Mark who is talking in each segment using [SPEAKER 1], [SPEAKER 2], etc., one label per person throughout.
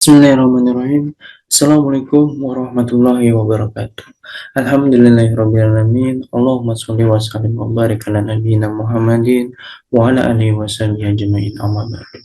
[SPEAKER 1] Bismillahirrahmanirrahim. Assalamualaikum warahmatullahi wabarakatuh. Alhamdulillahirrahmanirrahim. Allahumma sholli wa sallim wa barik ala nabiyyina Muhammadin wa ala alihi wa sahbihi ajma'in amma ba'du.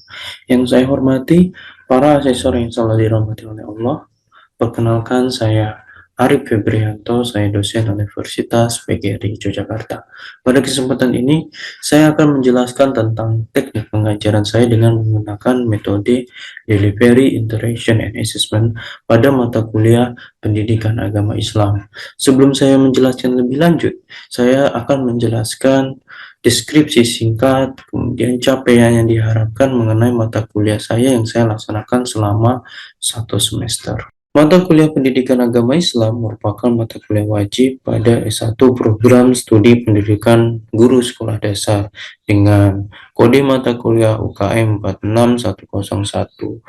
[SPEAKER 1] Yang saya hormati para asesor yang selalu dirahmati oleh Allah. Perkenalkan, saya Arif Febrianto, saya dosen Universitas PGRI Yogyakarta. Pada kesempatan ini, saya akan menjelaskan tentang teknik pengajaran saya dengan menggunakan metode Delivery, Interaction, and Assessment pada mata kuliah Pendidikan Agama Islam. Sebelum saya menjelaskan lebih lanjut, saya akan menjelaskan deskripsi singkat, kemudian capaian yang diharapkan mengenai mata kuliah saya yang saya laksanakan selama 1 semester. Mata kuliah Pendidikan Agama Islam merupakan mata kuliah wajib pada S1 Program Studi Pendidikan Guru Sekolah Dasar dengan kode mata kuliah UKM 46101,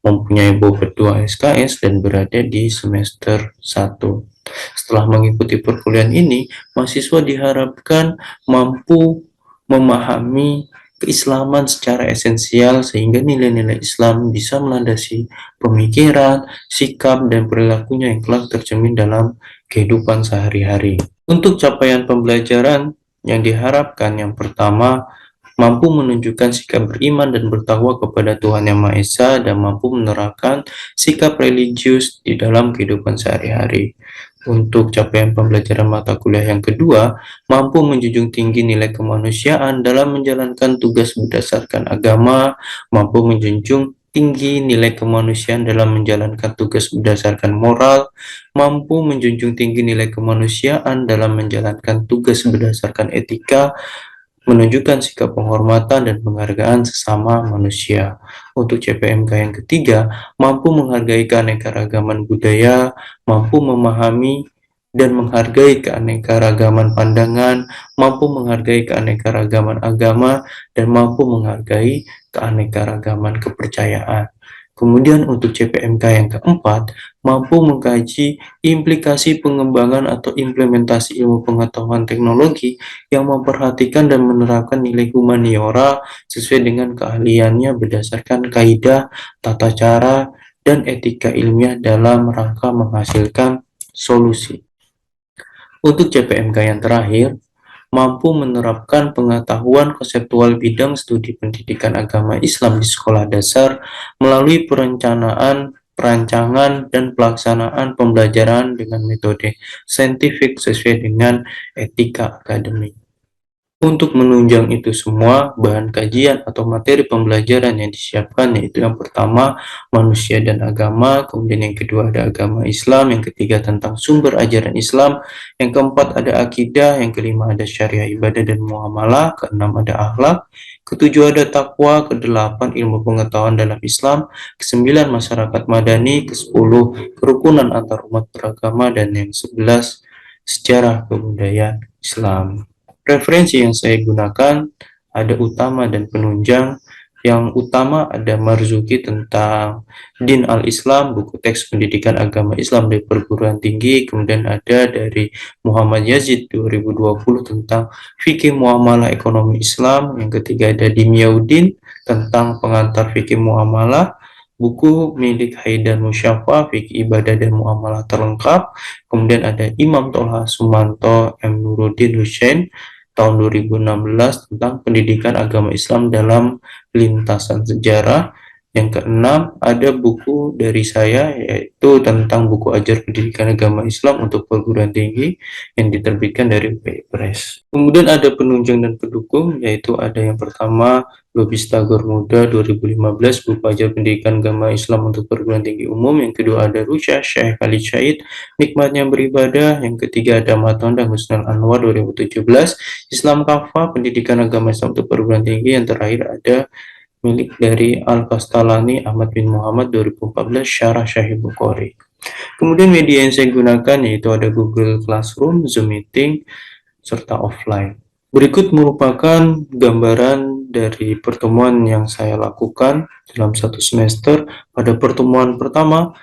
[SPEAKER 1] mempunyai bobot 2 SKS dan berada di semester 1. Setelah mengikuti perkuliahan ini, mahasiswa diharapkan mampu memahami keislaman secara esensial sehingga nilai-nilai Islam bisa melandasi pemikiran, sikap, dan perilakunya yang kelak tercermin dalam kehidupan sehari-hari. Untuk capaian pembelajaran yang diharapkan, yang pertama, mampu menunjukkan sikap beriman dan bertakwa kepada Tuhan Yang Maha Esa dan mampu menerapkan sikap religius di dalam kehidupan sehari-hari. Untuk capaian pembelajaran mata kuliah yang kedua, mampu menjunjung tinggi nilai kemanusiaan dalam menjalankan tugas berdasarkan agama, mampu menjunjung tinggi nilai kemanusiaan dalam menjalankan tugas berdasarkan moral, mampu menjunjung tinggi nilai kemanusiaan dalam menjalankan tugas berdasarkan etika, menunjukkan sikap penghormatan dan penghargaan sesama manusia. Untuk CPMK yang ketiga, mampu menghargai keanekaragaman budaya, mampu memahami dan menghargai keanekaragaman pandangan, mampu menghargai keanekaragaman agama, dan mampu menghargai keanekaragaman kepercayaan. Kemudian untuk CPMK yang keempat, mampu mengkaji implikasi pengembangan atau implementasi ilmu pengetahuan teknologi yang memperhatikan dan menerapkan nilai humaniora sesuai dengan keahliannya berdasarkan kaidah, tata cara, dan etika ilmiah dalam rangka menghasilkan solusi. Untuk CPMK yang terakhir, mampu menerapkan pengetahuan konseptual bidang studi pendidikan agama Islam di sekolah dasar melalui perancangan, dan pelaksanaan pembelajaran dengan metode saintifik sesuai dengan etika akademik. Untuk menunjang itu semua, bahan kajian atau materi pembelajaran yang disiapkan yaitu yang pertama, manusia dan agama, kemudian yang kedua ada agama Islam, yang ketiga tentang sumber ajaran Islam, yang keempat ada akidah, yang kelima ada syariah ibadah dan muamalah, keenam ada akhlak, ketujuh ada takwa, kedelapan ilmu pengetahuan dalam Islam, kesembilan masyarakat madani, kesepuluh kerukunan antar umat beragama, dan yang 11 sejarah kebudayaan Islam. Referensi yang saya gunakan ada utama dan penunjang. Yang utama ada Marzuki tentang Din al-Islam, buku teks pendidikan agama Islam dari perguruan tinggi. Kemudian ada dari Muhammad Yazid 2020 tentang fikih muamalah ekonomi Islam. Yang ketiga ada Dimyauddin tentang pengantar fikih muamalah, buku milik Haidar Musyafa, fikih ibadah dan muamalah terlengkap. Kemudian ada Imam Tolha Sumanto M. Nuruddin Hussein tahun 2016 tentang pendidikan agama Islam dalam lintasan sejarah. Yang keenam ada buku dari saya yaitu tentang buku ajar pendidikan agama Islam untuk perguruan tinggi yang diterbitkan dari UPI Press. Kemudian ada penunjang dan pendukung, yaitu ada yang pertama Lubis Tagor Muda 2015 buku ajar pendidikan agama Islam untuk perguruan tinggi umum. Yang kedua ada Rusya Syekh Khalid Syahid Nikmatnya Beribadah. Yang ketiga ada Matonda Husnul Anwar 2017 Islam Kafa pendidikan agama Islam untuk perguruan tinggi. Yang terakhir ada milik dari Al-Kastalani Ahmad bin Muhammad 2014 Syarah Syahih Bukhari. Kemudian media yang saya gunakan yaitu ada Google Classroom, Zoom Meeting, serta offline. Berikut merupakan gambaran dari pertemuan yang saya lakukan dalam 1 semester. Pada pertemuan pertama,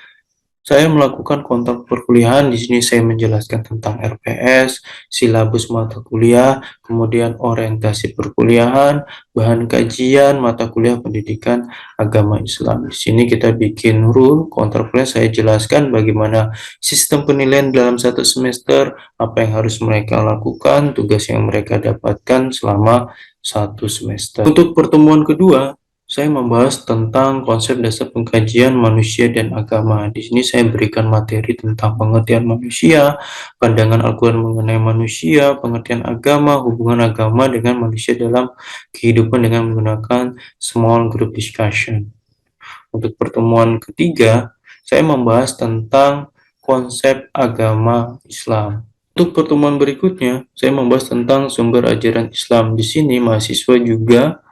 [SPEAKER 1] Saya melakukan kontrak perkuliahan. Di sini saya menjelaskan tentang RPS, silabus mata kuliah, kemudian orientasi perkuliahan, bahan kajian, mata kuliah pendidikan agama Islam. Di sini kita bikin rule kontrak kuliah. Saya jelaskan bagaimana sistem penilaian dalam satu semester, apa yang harus mereka lakukan, tugas yang mereka dapatkan selama satu semester. Untuk pertemuan kedua, saya membahas tentang konsep dasar pengkajian manusia dan agama. Di sini saya berikan materi tentang pengertian manusia, pandangan Al-Quran mengenai manusia, pengertian agama, hubungan agama dengan manusia dalam kehidupan dengan menggunakan small group discussion. Untuk pertemuan ketiga, saya membahas tentang konsep agama Islam. Untuk pertemuan berikutnya, saya membahas tentang sumber ajaran Islam. Di sini mahasiswa juga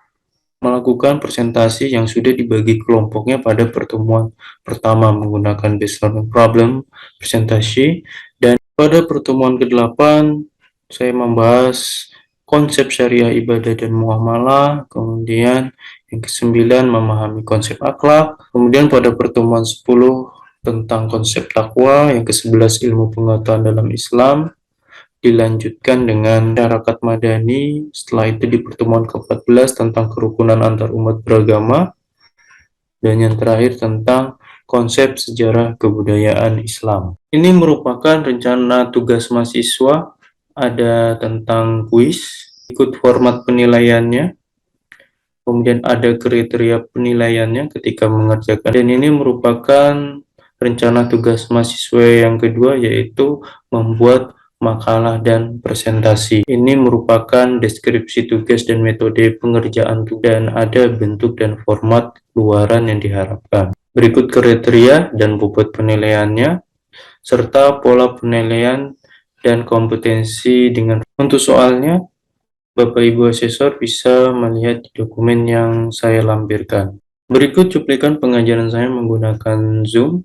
[SPEAKER 1] melakukan presentasi yang sudah dibagi kelompoknya pada pertemuan pertama menggunakan based learning problem, presentasi, dan pada pertemuan ke-8 saya membahas konsep syariah ibadah dan muamalah, kemudian yang ke-9 memahami konsep akhlak, kemudian pada pertemuan 10 tentang konsep takwa, yang ke-11 ilmu pengetahuan dalam Islam, dilanjutkan dengan masyarakat madani. Setelah itu di pertemuan ke-14 tentang kerukunan antar umat beragama, dan yang terakhir tentang konsep sejarah kebudayaan Islam. Ini merupakan rencana tugas mahasiswa, ada tentang kuis, ikut format penilaiannya, kemudian ada kriteria penilaiannya ketika mengerjakan, dan ini merupakan rencana tugas mahasiswa yang kedua, yaitu membuat makalah dan presentasi. Ini merupakan deskripsi tugas dan metode pengerjaan tugas, dan ada bentuk dan format luaran yang diharapkan. Berikut kriteria dan bobot penilaiannya, serta pola penilaian dan kompetensi dengan untuk soalnya. Bapak Ibu asesor bisa melihat di dokumen yang saya lampirkan. Berikut cuplikan pengajaran saya menggunakan Zoom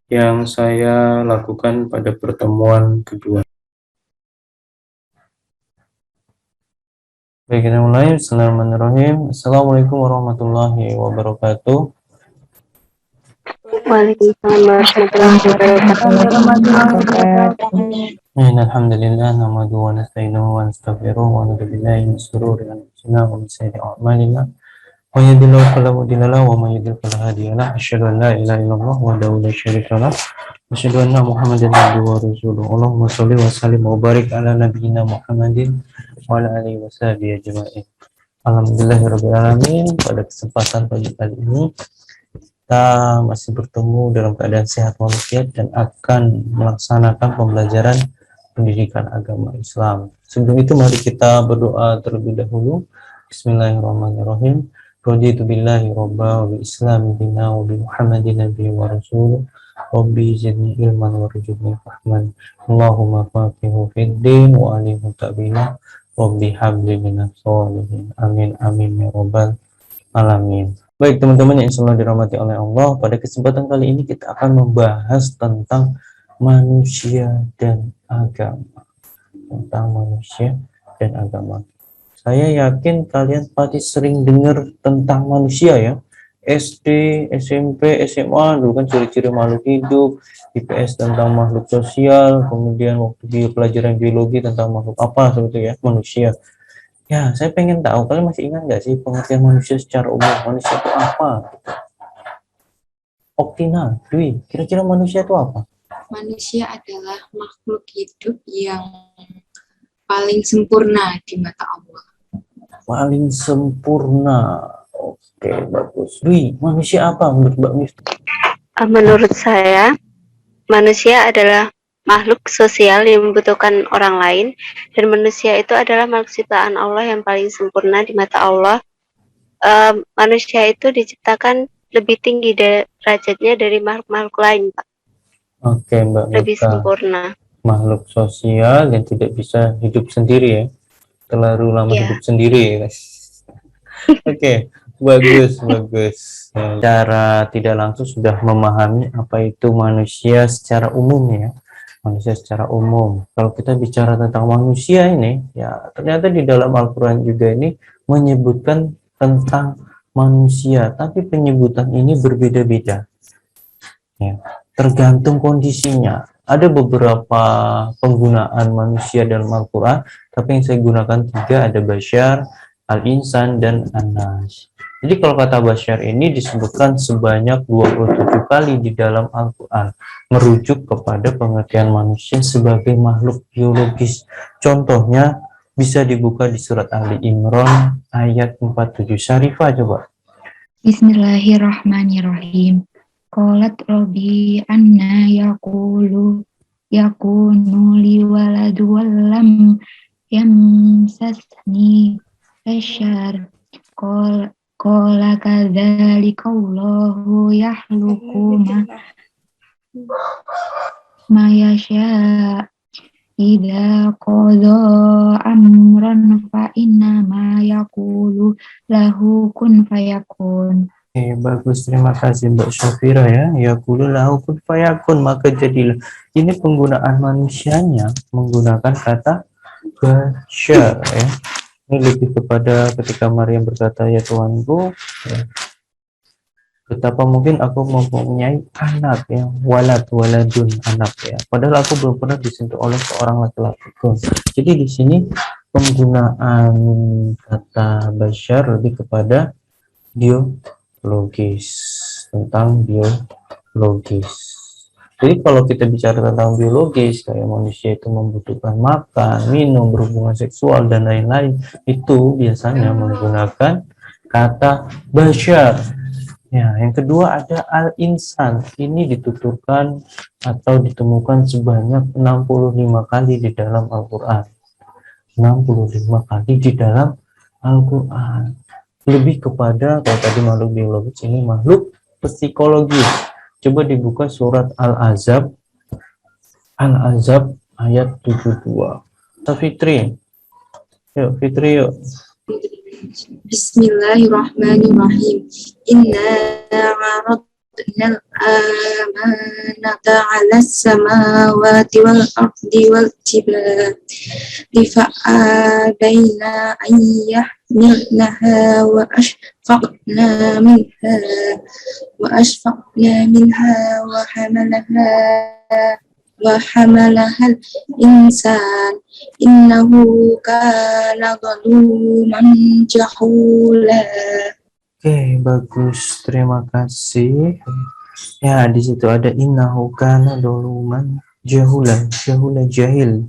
[SPEAKER 1] yang saya lakukan pada pertemuan kedua. Baik, kita mulai. Bismillahirrahmanirrahim. Assalamualaikum warahmatullahi wabarakatuh.
[SPEAKER 2] Waalaikumsalam warahmatullahi wabarakatuh.
[SPEAKER 1] Alhamdulillah, nahmaduhu wa nasta'inuhu wa nastaghfiruh wa na'udzu billahi min shururi anfusina wa min sayyiati a'malina. Wa yahdihillahu fala mudilla lahu wa may yudlil fala hadiya lahu. Asyhadu an la ilaha illallah wahdahu la syarika lahu. Asyhadu anna Muhammadan abduhu wa rasuluh. Allahumma shalli wa sallim wa barik ala nabiyyina Muhammadin wa ala alihi wa sahbihi ajma'in. Alhamdulillahirabbil alamin. Pada kesempatan pagi kali ini kita masih bertemu dalam keadaan sehat walafiat dan akan melaksanakan pembelajaran pendidikan agama Islam. Sebelum itu mari kita berdoa terlebih dahulu. Bismillahirrahmanirrahim. Raditu billahi robba wa bi islami dina wa bi muhammadin nabi wa rasul. Rabbi zidni ilman wa rujudni fahman. Allahumma faqihu fid din wa alimhu ta'bina. Rabbi habli minas sholihin. Amin amin ya rabbal alamin. Baik teman-teman yang insyaallah dirahmati oleh Allah, pada kesempatan kali ini kita akan membahas tentang manusia dan agama. Tentang manusia dan agama. Saya yakin kalian pasti sering dengar tentang manusia ya. SD, SMP, SMA dulu kan ciri-ciri makhluk hidup, IPS tentang makhluk sosial, kemudian waktu di pelajaran biologi tentang makhluk apa sebetulnya manusia. Ya, saya pengen tahu kalian masih ingat nggak sih pengertian manusia secara umum? Manusia itu apa? Oktina, Dwi, kira-kira manusia itu apa?
[SPEAKER 2] Manusia adalah makhluk hidup yang paling sempurna di mata Allah.
[SPEAKER 1] Paling sempurna. Oke, bagus. Dwi, manusia apa menurut Mbak Mif?
[SPEAKER 3] Menurut saya, manusia adalah makhluk sosial yang membutuhkan orang lain, dan manusia itu adalah makhluk ciptaan Allah yang paling sempurna di mata Allah. Manusia itu diciptakan lebih tinggi derajatnya dari makhluk-makhluk lain, Pak.
[SPEAKER 1] Oke, Mbak
[SPEAKER 3] Lebih
[SPEAKER 1] Mifta.
[SPEAKER 3] sempurna.
[SPEAKER 1] Makhluk sosial yang tidak bisa hidup sendiri ya. Terlalu lama hidup sendiri ya. Oke, bagus, bagus. Cara tidak langsung sudah memahami apa itu manusia secara umum ya. Manusia secara umum. Kalau kita bicara tentang manusia ini, ya ternyata di dalam Al-Quran juga ini menyebutkan tentang manusia, tapi penyebutan ini berbeda-beda. Ya. tergantung kondisinya. Ada beberapa penggunaan manusia dalam Al-Quran, tapi yang saya gunakan 3, ada Bashar, Al-Insan, dan An-Nas. Jadi kalau kata Bashar ini disebutkan sebanyak 27 kali di dalam Al-Quran, merujuk kepada pengertian manusia sebagai makhluk biologis. Contohnya bisa dibuka di surat Ali Imran ayat 47. Syarifah coba.
[SPEAKER 2] Bismillahirrahmanirrahim. Qalat Rabbi anna yakunu li waladu walam yamsasni bashar. Qala kadzalika Allahu yakhluqu ma yasha. Idza qadha amran fa inna ma yaqulu lahu kun fayakun.
[SPEAKER 1] Bagus, terima kasih Mbak Syafira ya. Yaqulu lahu kun fayakun, maka jadilah. Ini penggunaan manusianya menggunakan kata Bashar ya. Ini lebih kepada ketika Maryam berkata, ya Tuhanku, ya, betapa mungkin aku mempunyai anak ya, waladun anak ya. Padahal aku belum pernah disentuh oleh seorang laki-laki pun. Jadi di sini penggunaan kata Bashar lebih kepada biologis, tentang biologis. Jadi kalau kita bicara tentang biologis, kayak manusia itu membutuhkan makan, minum, berhubungan seksual, dan lain-lain, itu biasanya menggunakan kata Bashar. Ya, yang kedua ada Al-Insan. Ini dituturkan atau ditemukan sebanyak 65 kali di dalam Al-Quran. 65 kali di dalam Al-Quran. Lebih kepada, kalau tadi makhluk biologis, ini makhluk psikologis. Coba dibuka surat Al-Ahzab ayat 72. Fitri, yuk Fitri yuk.
[SPEAKER 2] Bismillahirrahmanirrahim. Inna aradna al-amanata 'ala as-samawati wal ardi wal jibali fa'abaina an yahmilnaha wa ashfaqna minha wa hamalaha al-insan innahu kana zaluman jahula.
[SPEAKER 1] Oke, bagus, terima kasih. Ya, di situ ada innahu kana zaluman jahil.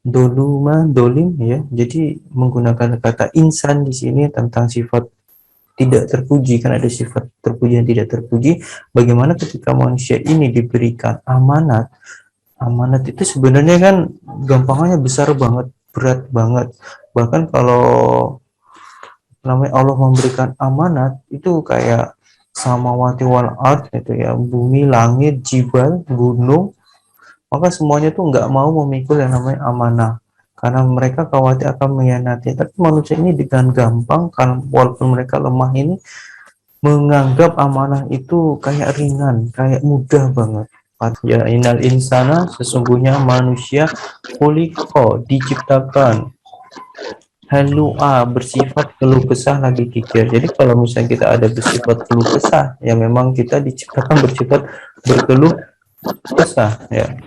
[SPEAKER 1] Doluman, dolim ya. Jadi menggunakan kata insan di sini tentang sifat tidak terpuji, kan ada sifat terpuji dan tidak terpuji. Bagaimana ketika manusia ini diberikan amanat itu sebenarnya kan gampangnya besar banget, berat banget. Bahkan kalau namanya Allah memberikan amanat itu kayak samawati wal ard itu ya, bumi, langit, jibal, gunung, maka semuanya tuh nggak mau memikul yang namanya amanah karena mereka khawatir akan mengkhianati. Tapi manusia ini dengan gampang, kan walaupun mereka lemah ini, menganggap amanah itu kayak ringan, kayak mudah banget. Ya innal insana, sesungguhnya manusia khuliqa, diciptakan halua, bersifat keluh kesah lagi kikir. Jadi kalau misalnya kita ada bersifat keluh kesah, ya memang kita diciptakan bersifat berkeluh kesah ya.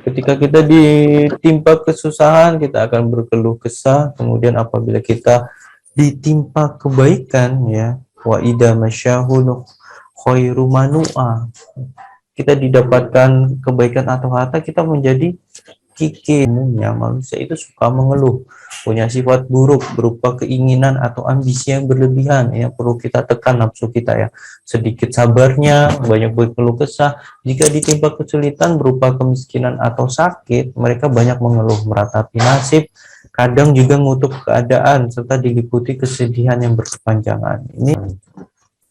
[SPEAKER 1] Ketika kita ditimpa kesusahan, kita akan berkeluh kesah. Kemudian apabila kita ditimpa kebaikan ya, wa idza masyahun khairu manua, kita didapatkan kebaikan atau harta, kita menjadi kikir. Umumnya manusia itu suka mengeluh, punya sifat buruk berupa keinginan atau ambisi yang berlebihan yang perlu kita tekan nafsu kita ya. Sedikit sabarnya, banyak berkeluh kesah. Jika ditimpa kesulitan berupa kemiskinan atau sakit, mereka banyak mengeluh, meratapi nasib, kadang juga ngutuk keadaan, serta diliputi kesedihan yang berkepanjangan. Ini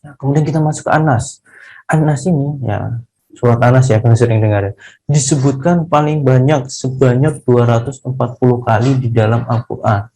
[SPEAKER 1] nah, kemudian kita masuk ke Anas. Anas ini ya, surat Anas ya, kalian sering dengar ya, disebutkan paling banyak sebanyak 240 kali di dalam Al-Quran,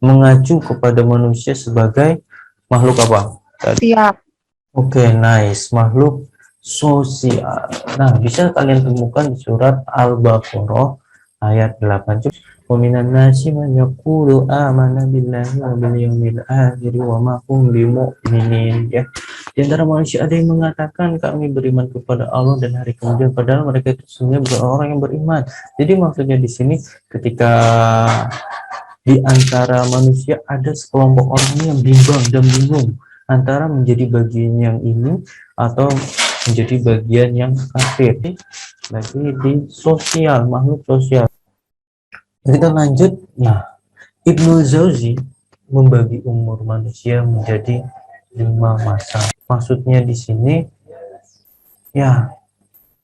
[SPEAKER 1] mengacu kepada manusia sebagai makhluk apa?
[SPEAKER 3] Siap.
[SPEAKER 1] Oke, nice, makhluk sosial. Nah, bisa kalian temukan di surat Al-Baqarah ayat 8. Wa minan nasi man yaqulu amanna billahi wa bil yawmil akhir wa ma hum bimu'minin, ya. Di antara manusia ada yang mengatakan kami beriman kepada Allah dan hari kemudian, padahal mereka itu sebenarnya bukan orang yang beriman. Jadi maksudnya di sini ketika di antara manusia ada sekelompok orang yang bimbang dan bingung antara menjadi bagian yang ini atau menjadi bagian yang kafir. Lagi di sosial, makhluk sosial. Kita lanjut. Nah, Ibnu Jauzi membagi umur manusia menjadi 5 masa. Maksudnya di sini ya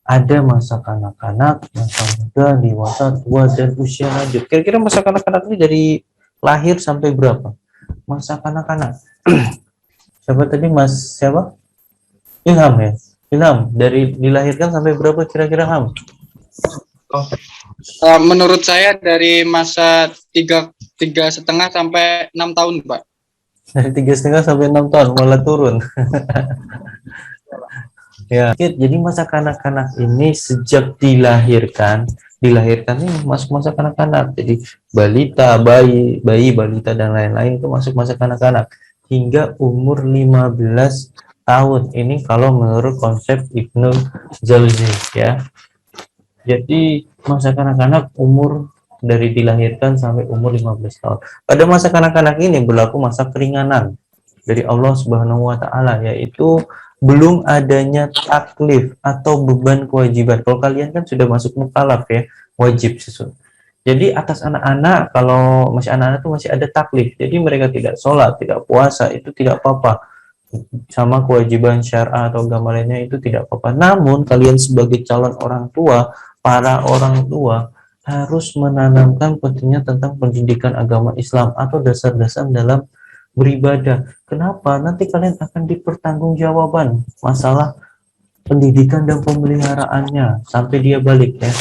[SPEAKER 1] ada masa kanak-kanak, masa muda, dewasa, tua, dan usia lanjut. Kira-kira masa kanak-kanak ini dari lahir sampai berapa? Masa kanak-kanak. Siapa tadi, Mas siapa? Ilham, ya? Ilham, dari dilahirkan sampai berapa kira-kira, Ham?
[SPEAKER 4] Menurut saya dari masa 3,5 sampai 6 tahun, Pak.
[SPEAKER 1] Dari 3,5 sampai 6 tahun, malah turun. Ya, jadi masa kanak-kanak ini sejak dilahirkan ini masuk masa kanak-kanak. Jadi balita, bayi, balita dan lain-lain itu masuk masa kanak-kanak hingga umur 15 tahun. Ini kalau menurut konsep Ibnu Jauzi, ya. Jadi masa kanak-kanak umur dari dilahirkan sampai umur 15 tahun. Pada masa kanak-kanak ini berlaku masa keringanan dari Allah Subhanahu wa taala, yaitu belum adanya taklif atau beban kewajiban. Kalau kalian kan sudah masuk mukallaf, ya, wajib sesuatu. Jadi atas anak-anak, kalau masih anak-anak itu masih ada taklif. Jadi mereka tidak sholat, tidak puasa, itu tidak apa-apa. Sama kewajiban syar'ah atau agama lainnya itu tidak apa-apa. Namun kalian sebagai calon orang tua, para orang tua harus menanamkan pentingnya tentang pendidikan agama Islam atau dasar-dasar dalam beribadah. Kenapa? Nanti kalian akan dipertanggungjawaban masalah pendidikan dan pemeliharaannya sampai dia balik, ya.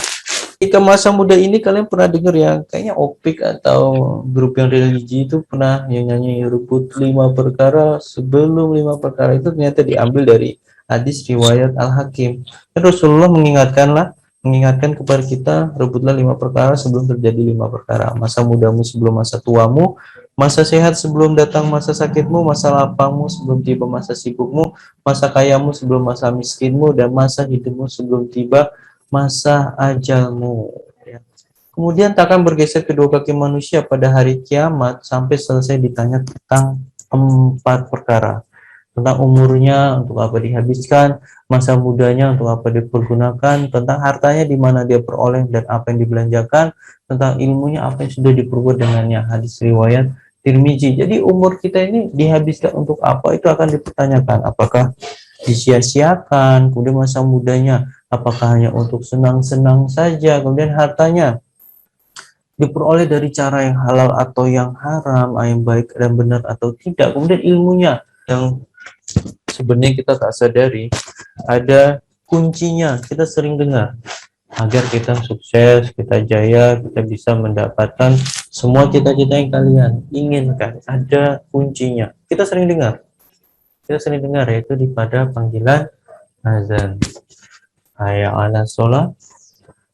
[SPEAKER 1] Ketika masa muda ini kalian pernah dengar ya, kayaknya Opik atau grup yang religi itu pernah yang nyanyi rebut 5 perkara sebelum 5 perkara itu ternyata diambil dari hadis riwayat Al-Hakim. Dan Rasulullah mengingatkan kepada kita, rebutlah 5 perkara sebelum terjadi 5 perkara. Masa mudamu sebelum masa tuamu, masa sehat sebelum datang masa sakitmu, masa lapangmu sebelum tiba masa sibukmu, masa kayamu sebelum masa miskinmu, dan masa hidupmu sebelum tiba masa ajalmu, ya. Kemudian takkan bergeser kedua kaki manusia pada hari kiamat sampai selesai ditanya tentang 4 perkara. Tentang umurnya, untuk apa dihabiskan, masa mudanya, untuk apa dipergunakan, tentang hartanya, di mana dia peroleh dan apa yang dibelanjakan, tentang ilmunya, apa yang sudah diperbuat dengannya. Hadis riwayat Tirmizi. Jadi umur kita ini dihabiskan untuk apa, itu akan dipertanyakan. Apakah disia-siakan? Kemudian masa mudanya, apakah hanya untuk senang-senang saja? Kemudian hartanya diperoleh dari cara yang halal atau yang haram, yang baik dan benar atau tidak. Kemudian ilmunya, yang sebenarnya kita tak sadari ada kuncinya, kita sering dengar. Agar kita sukses, kita jaya, kita bisa mendapatkan semua cita-cita yang kalian inginkan, ada kuncinya. Kita sering dengar, yaitu di pada panggilan azan. Hayya 'alas sholat,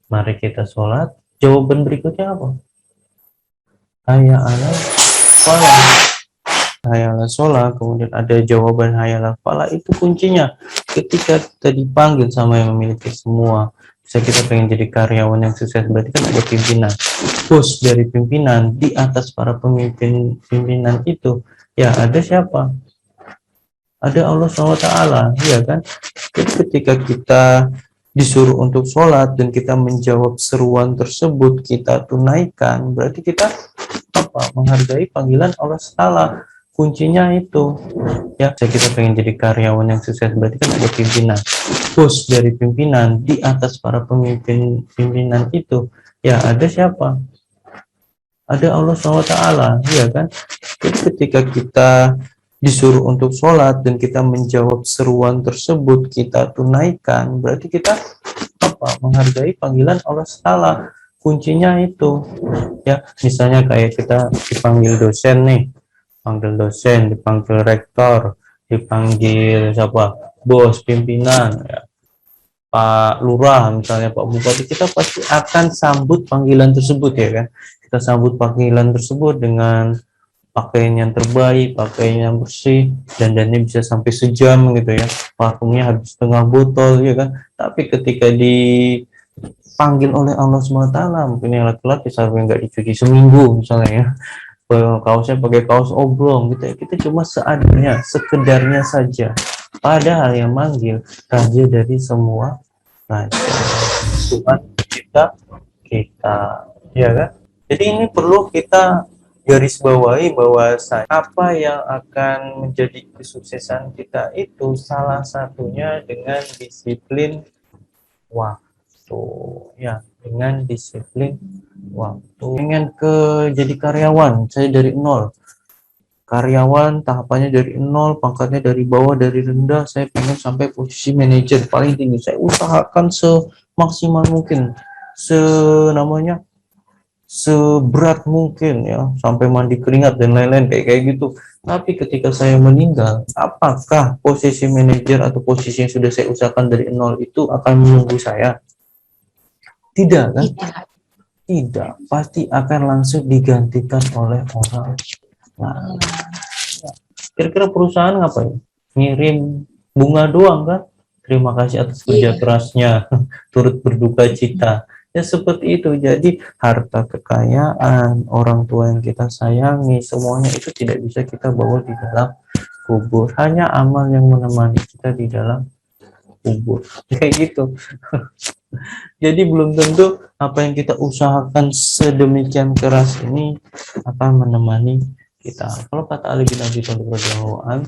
[SPEAKER 1] mari kita sholat. Jawaban berikutnya apa? Hayya 'alas falah. Hayya 'alas sholat, kemudian ada jawaban hayya 'alas falah. Itu kuncinya. Ketika kita dipanggil sama yang memiliki semua, bisa kita pengen jadi karyawan yang sukses, berarti kan ada pimpinan. Bos dari pimpinan, di atas para pimpinan itu, ya ada siapa? Ada Allah SWT, ya kan? Jadi ketika kita disuruh untuk sholat dan kita menjawab seruan tersebut, kita tunaikan, berarti kita apa? Menghargai panggilan Allah SWT. Kuncinya itu, ya. Kita pengen jadi karyawan yang sukses, berarti kan ada pimpinan. Bos dari pimpinan, di atas para pimpinan itu, ya ada siapa? Ada Allah SWT, ya kan? Jadi ketika kita disuruh untuk sholat dan kita menjawab seruan tersebut, kita tunaikan, berarti kita apa? Menghargai panggilan Allah SWT. Kuncinya itu, ya. Misalnya kayak kita dipanggil dosen nih, dipanggil rektor, dipanggil siapa? Bos, pimpinan, ya. Pak Lurah, misalnya Pak Bupati, kita pasti akan sambut panggilan tersebut ya kan. Kita sambut panggilan tersebut dengan pakaian yang terbaik, pakaian yang bersih, dandannya bisa sampai sejam gitu ya, parfumnya habis setengah botol ya kan. Tapi ketika dipanggil oleh Allah SWT, mungkin yang laki-laki sampai nggak dicuci seminggu misalnya ya, kaosnya pakai kaos oblong gitu ya, kita cuma seadanya, sekedarnya saja. Padahal yang manggil raja dari semua raja, Tuhan kita ya kan. Jadi ini perlu kita garis bawahi bahwa apa yang akan menjadi kesuksesan kita itu salah satunya dengan disiplin waktu ya, dengan disiplin waktu. Pengen jadi karyawan, saya dari nol, karyawan tahapannya dari nol, pangkatnya dari bawah, dari rendah, saya pengen sampai posisi manajer paling tinggi. Saya usahakan semaksimal mungkin, seberat mungkin ya, sampai mandi keringat dan lain-lain kayak gitu. Tapi ketika saya meninggal, apakah posisi manajer atau posisi yang sudah saya usahakan dari nol itu akan menunggu saya? Tidak kan? Tidak, pasti akan langsung digantikan oleh orang lain. Kira-kira perusahaan ngapain? Ngirim bunga doang kan? Terima kasih atas kerja kerasnya, turut berduka cita. Ya seperti itu. Jadi harta kekayaan, orang tua yang kita sayangi, semuanya itu tidak bisa kita bawa di dalam kubur. Hanya amal yang menemani kita di dalam kubur. Kayak gitu. Jadi belum tentu apa yang kita usahakan sedemikian keras ini akan menemani kita. Kalau kata Ali bin Abi Thalib radhiyallahu anhu,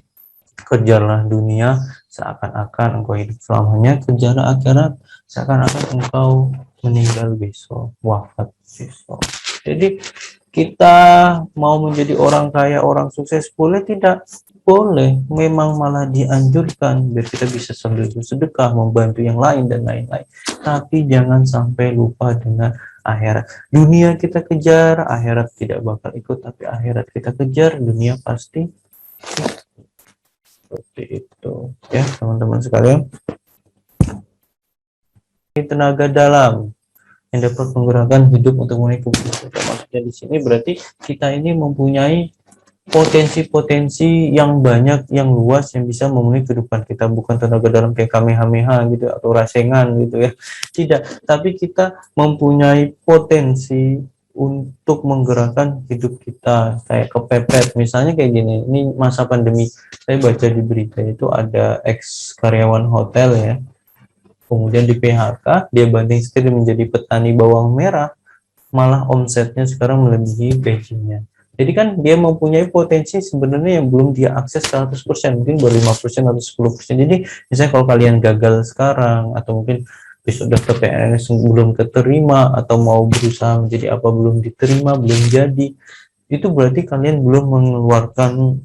[SPEAKER 1] kejarlah dunia seakan-akan engkau hidup selamanya, kejarlah akhirat seakan-akan engkau meninggal besok, wafat besok. Jadi kita mau menjadi orang kaya, orang sukses, boleh tidak? Boleh, memang malah dianjurkan biar kita bisa sambil bersedekah, membantu yang lain dan lain-lain. Tapi jangan sampai lupa dengan akhirat. Dunia kita kejar, akhirat tidak bakal ikut, tapi akhirat kita kejar, dunia pasti. Seperti itu ya teman-teman sekalian. Tenaga dalam yang dapat menggerakkan hidup untuk memenuhi kebutuhan. Maksudnya di sini berarti kita ini mempunyai potensi-potensi yang banyak, yang luas, yang bisa memenuhi kehidupan kita. Bukan tenaga dalam kayak Kamehameha gitu atau Rasengan gitu ya, tidak, tapi kita mempunyai potensi untuk menggerakkan hidup kita, kayak kepepet misalnya kayak gini. Ini masa pandemi, saya baca di berita itu ada ex karyawan hotel ya, kemudian di PHK, dia banting setir menjadi petani bawang merah, malah omsetnya sekarang melebihi gajinya. Jadi kan dia mempunyai potensi sebenarnya yang belum dia akses 100%, mungkin baru 5% atau 10%. Jadi misalnya kalau kalian gagal sekarang, atau mungkin besok daftar PNS belum keterima, atau mau berusaha menjadi apa belum diterima, belum jadi, itu berarti kalian belum mengeluarkan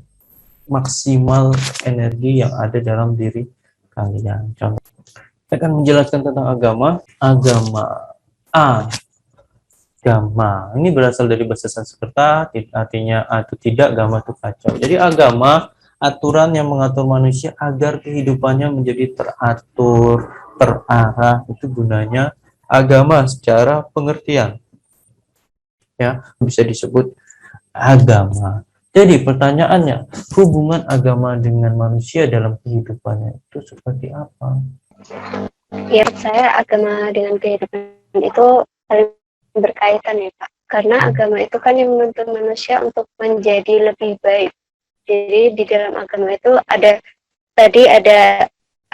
[SPEAKER 1] maksimal energi yang ada dalam diri kalian. Contoh, saya akan menjelaskan tentang agama. Agama ini berasal dari bahasa Sanskerta, artinya atau tidak, agama itu kacau. Jadi agama, aturan yang mengatur manusia agar kehidupannya menjadi teratur, terarah, itu gunanya agama secara pengertian. Ya, bisa disebut agama. Jadi pertanyaannya, hubungan agama dengan manusia dalam kehidupannya itu seperti apa?
[SPEAKER 3] Ya, saya agama dengan kehidupan itu saling berkaitan ya Pak, karena agama itu kan yang menuntun manusia untuk menjadi lebih baik. Jadi di dalam agama itu ada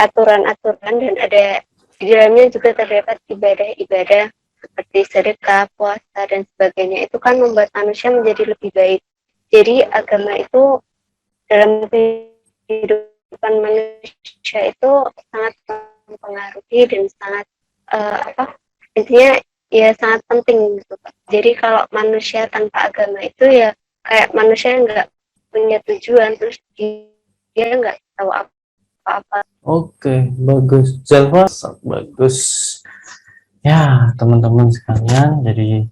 [SPEAKER 3] aturan-aturan, dan ada di dalamnya juga terdapat ibadah-ibadah seperti sedekah, puasa dan sebagainya. Itu kan membuat manusia menjadi lebih baik. Jadi agama itu dalam kehidupan manusia itu sangat mempengaruhi dan sangat intinya ya sangat penting gitu Pak. Jadi kalau manusia tanpa agama itu ya kayak manusia nggak punya tujuan, terus dia nggak tahu apa-apa.
[SPEAKER 1] Oke, bagus. Zalfa, bagus. Ya, teman-teman sekalian, jadi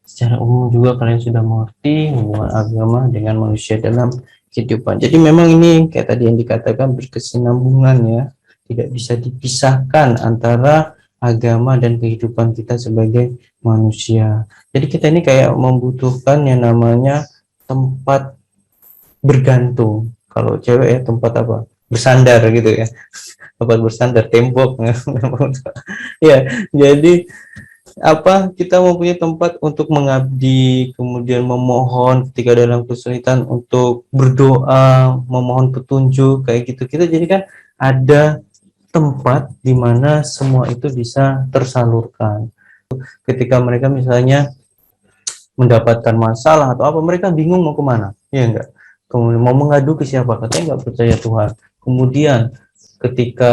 [SPEAKER 1] secara umum juga kalian sudah mengerti hubungan agama dengan manusia dalam kehidupan. Jadi memang ini kayak tadi yang dikatakan berkesinambungan ya. tidak bisa dipisahkan antara agama dan kehidupan kita sebagai manusia. Jadi kita ini kayak membutuhkan yang namanya tempat bergantung. Kalau cewek ya tempat apa? Bersandar gitu ya. Tempat bersandar, tembok. Ya, jadi apa, kita mempunyai tempat untuk mengabdi, kemudian memohon ketika dalam kesulitan, untuk berdoa, memohon petunjuk kayak gitu. Kita jadi kan ada tempat di mana semua itu bisa tersalurkan. Ketika mereka misalnya mendapatkan masalah atau apa, mereka bingung mau kemana, ya enggak? Kemudian mau mengadu ke siapa, katanya nggak percaya Tuhan. Kemudian ketika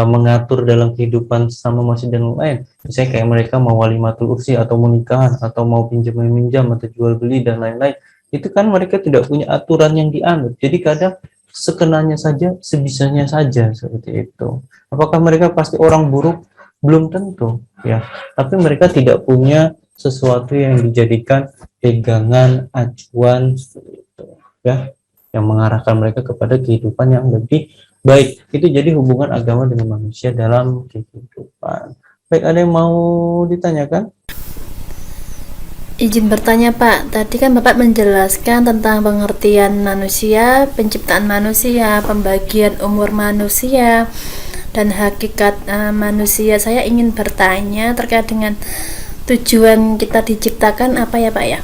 [SPEAKER 1] mengatur dalam kehidupan sama masih dan lain, misalnya kayak mereka mau walimatul ursi atau menikahan atau mau pinjam meminjam atau jual beli dan lain-lain, itu kan mereka tidak punya aturan yang dianut. Jadi kadang sekenanya saja, sebisanya saja, seperti itu. Apakah mereka pasti orang buruk? Belum tentu, ya. Tapi mereka tidak punya sesuatu yang dijadikan pegangan, acuan, seperti itu, ya, yang mengarahkan mereka kepada kehidupan yang lebih baik. Itu jadi hubungan agama dengan manusia dalam kehidupan. Baik, ada yang mau ditanyakan?
[SPEAKER 5] Izin bertanya Pak, tadi kan Bapak menjelaskan tentang pengertian manusia, penciptaan manusia, pembagian umur manusia, dan hakikat manusia. Saya ingin bertanya terkait dengan tujuan kita diciptakan apa ya Pak ya?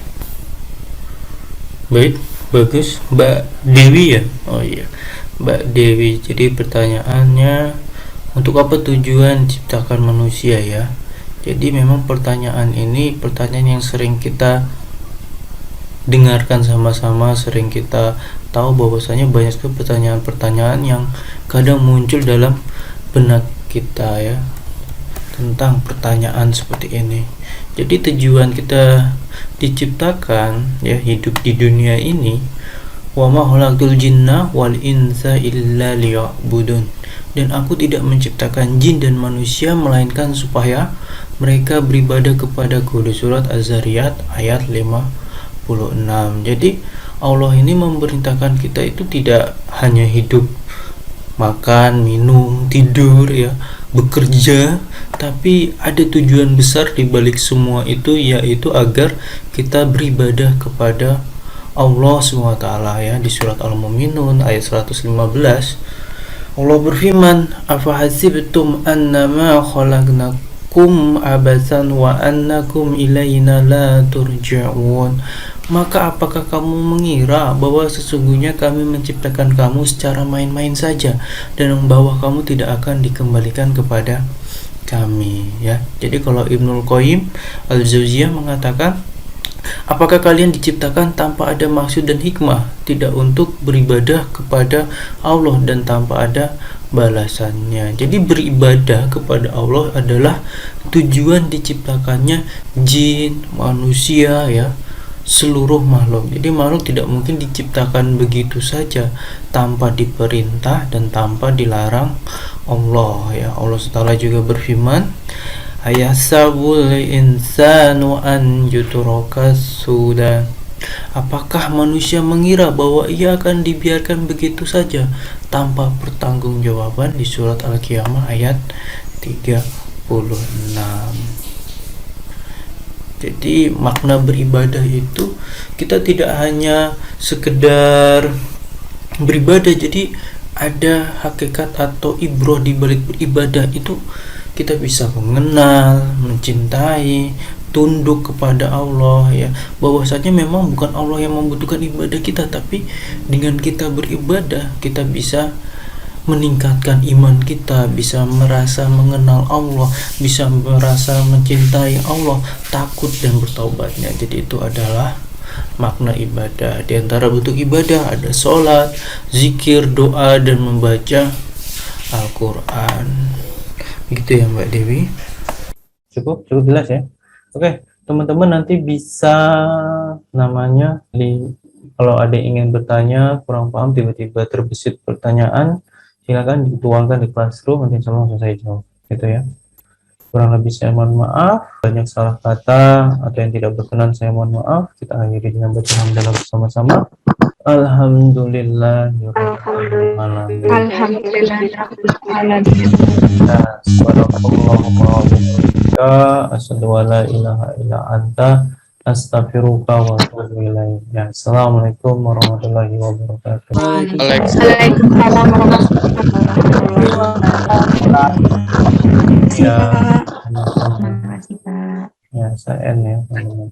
[SPEAKER 1] Baik, bagus. Mbak Dewi ya? Oh iya, Mbak Dewi. Jadi pertanyaannya, untuk apa tujuan ciptakan manusia ya? Jadi memang pertanyaan ini pertanyaan yang sering kita dengarkan sama-sama, sering kita tahu bahwasanya banyak sekali pertanyaan-pertanyaan yang kadang muncul dalam benak kita ya, tentang pertanyaan seperti ini. Jadi tujuan kita diciptakan ya, hidup di dunia ini, wa ma khalaqtul jinna wal insa illa liya'budun, dan aku tidak menciptakan jin dan manusia melainkan supaya mereka beribadah kepadaku, di surat Az-Zariyat ayat 56. Jadi Allah ini memerintahkan kita itu tidak hanya hidup, makan, minum, tidur ya, bekerja, tapi ada tujuan besar di balik semua itu, yaitu agar kita beribadah kepada Allah SWT ya. Di surat Al-Mu'minun ayat 115 Allah berfirman, afahasibtum annama khalaqnakum abasan wa annakum ilaina la turja'un. Maka apakah kamu mengira bahwa sesungguhnya kami menciptakan kamu secara main-main saja dan bahwa kamu tidak akan dikembalikan kepada kami ya. Jadi kalau Ibnul Qayyim Al-Jauziyah mengatakan, apakah kalian diciptakan tanpa ada maksud dan hikmah, tidak untuk beribadah kepada Allah dan tanpa ada balasannya. Jadi beribadah kepada Allah adalah tujuan diciptakannya jin, manusia ya, seluruh makhluk. Jadi makhluk tidak mungkin diciptakan begitu saja tanpa diperintah dan tanpa dilarang Allah ya. Allah SWT juga berfirman, ayasabul insanu an yutraka suda. Apakah manusia mengira bahwa ia akan dibiarkan begitu saja tanpa pertanggungjawaban, di surat Al-Qiyamah ayat 36. Jadi makna beribadah itu kita tidak hanya sekedar beribadah, jadi ada hakikat atau ibroh di balik beribadah itu. Kita bisa mengenal, mencintai, tunduk kepada Allah ya, bahwasanya memang bukan Allah yang membutuhkan ibadah kita, tapi dengan kita beribadah kita bisa meningkatkan iman kita, bisa merasa mengenal Allah, bisa merasa mencintai Allah, takut dan bertaubatnya. Jadi itu adalah makna ibadah. Di antara bentuk ibadah ada sholat, zikir, doa, dan membaca Al-Quran. Gitu ya Mbak Dewi. Cukup jelas ya. Oke, teman-teman nanti bisa namanya kalau ada yang ingin bertanya, kurang paham, tiba-tiba terbesit pertanyaan, silakan dituangkan di classroom, nanti insya Allah langsung saya jawab gitu ya. Kurang lebih saya mohon maaf, banyak salah kata atau yang tidak berkenan saya mohon maaf. Kita akhiri dengan bacaan hamdalah bersama-sama. Alhamdulillahirrahmanirrahim.
[SPEAKER 2] Alhamdulillahirrahmanirrahim.
[SPEAKER 1] Asyhadu an la ilaha illa anta astaghfiruka wa atubu ilaik. Ya, assalamualaikum warahmatullahi wabarakatuh.
[SPEAKER 2] Waalaikumsalam warahmatullahi wabarakatuh.
[SPEAKER 1] Ya,
[SPEAKER 2] Terima kasih, Pak.
[SPEAKER 1] ya, saya N ya, teman-teman.